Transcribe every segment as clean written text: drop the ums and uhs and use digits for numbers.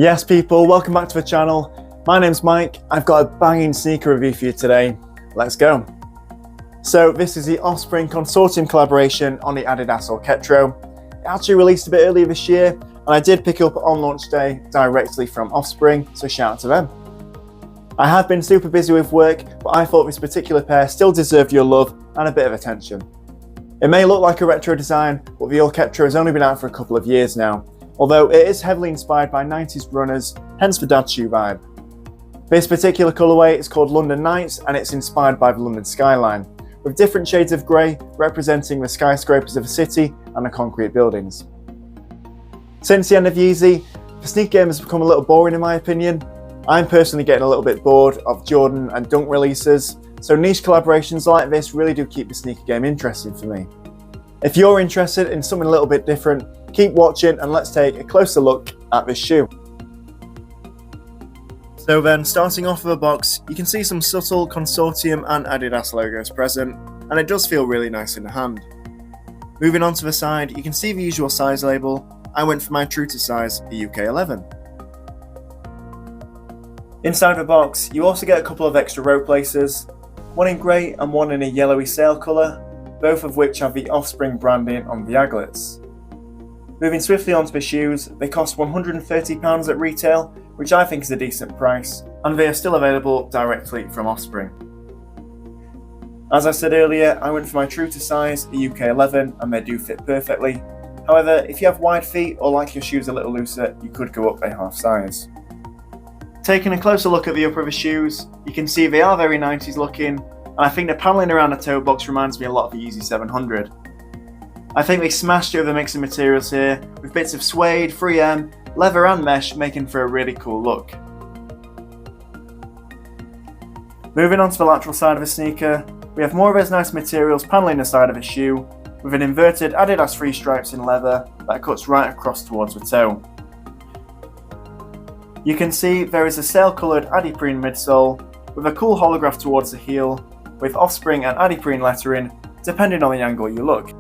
Yes people, welcome back to the channel. My name's Mike. I've got a banging sneaker review for you today. Let's go. So this is the Offspring consortium collaboration on the Adidas Orketro. It actually released a bit earlier this year and I did pick it up on launch day directly from Offspring, so shout out to them. I have been super busy with work, but I thought this particular pair still deserved your love and a bit of attention. It may look like a retro design, but the Orketro has only been out for a couple of years now, although it is heavily inspired by 90s runners, hence the dad shoe vibe. This particular colourway is called London Nights and it's inspired by the London skyline, with different shades of grey representing the skyscrapers of the city and the concrete buildings. Since the end of YEEZY, the sneaker game has become a little boring in my opinion. I'm personally getting a little bit bored of Jordan and Dunk releases, so niche collaborations like this really do keep the sneaker game interesting for me. If you're interested in something a little bit different, keep watching and let's take a closer look at this shoe. So then, starting off with the box, you can see some subtle Consortium and Adidas logos present, and it does feel really nice in the hand. Moving on to the side, you can see the usual size label. I went for my true to size, the UK 11. Inside the box, you also get a couple of extra row placers, one in grey and one in a yellowy sail colour, both of which have the Offspring branding on the aglets. Moving swiftly onto the shoes, they cost £130 at retail, which I think is a decent price, and they are still available directly from Offspring. As I said earlier, I went for my true to size, the UK 11, and they do fit perfectly. However, if you have wide feet or like your shoes a little looser, you could go up a half size. Taking a closer look at the upper of the shoes, you can see they are very 90s looking, and I think the panelling around the toe box reminds me a lot of the YEEZY 700. I think they smashed it with a mix of materials here, with bits of suede, 3M, leather and mesh making for a really cool look. Moving on to the lateral side of the sneaker, we have more of those nice materials panelling the side of the shoe, with an inverted Adidas 3 stripes in leather that cuts right across towards the toe. You can see there is a sail-coloured Adiprene midsole, with a cool holograph towards the heel, with Offspring and Adiprene lettering, depending on the angle you look.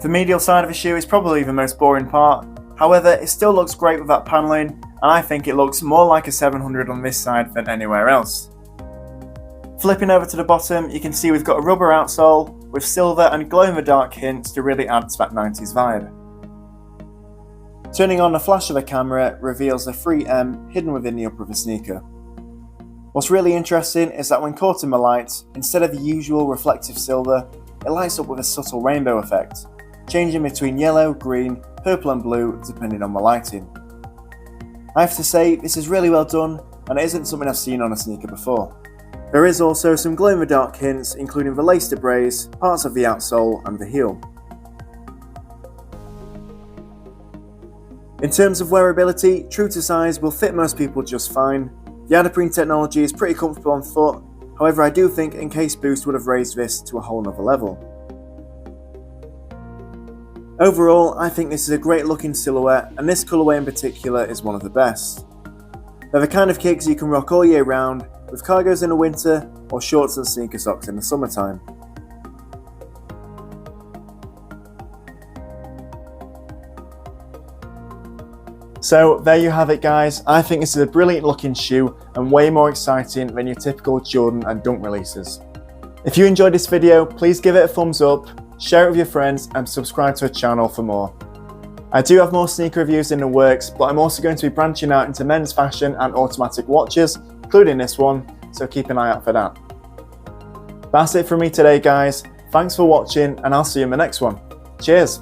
The medial side of the shoe is probably the most boring part, however it still looks great with that panelling, and I think it looks more like a 700 on this side than anywhere else. Flipping over to the bottom, you can see we've got a rubber outsole with silver and glow-in-the-dark hints to really add to that 90s vibe. Turning on the flash of the camera reveals the 3M hidden within the upper of the sneaker. What's really interesting is that when caught in the light, instead of the usual reflective silver, it lights up with a subtle rainbow effect, changing between yellow, green, purple and blue depending on the lighting. I have to say, this is really well done and it isn't something I've seen on a sneaker before. There is also some glow-in-the-dark hints including the lace debris, parts of the outsole and the heel. In terms of wearability, true to size will fit most people just fine. The Adiprene technology is pretty comfortable on foot, however I do think Encased Boost would have raised this to a whole nother level. Overall, I think this is a great looking silhouette and this colourway in particular is one of the best. They're the kind of kicks you can rock all year round, with cargos in the winter or shorts and sneaker socks in the summertime. So there you have it guys, I think this is a brilliant looking shoe and way more exciting than your typical Jordan and Dunk releases. If you enjoyed this video, please give it a thumbs up, share it with your friends and subscribe to the channel for more. I do have more sneaker reviews in the works, but I'm also going to be branching out into men's fashion and automatic watches, including this one, so keep an eye out for that. That's it from me today guys, thanks for watching and I'll see you in the next one. Cheers!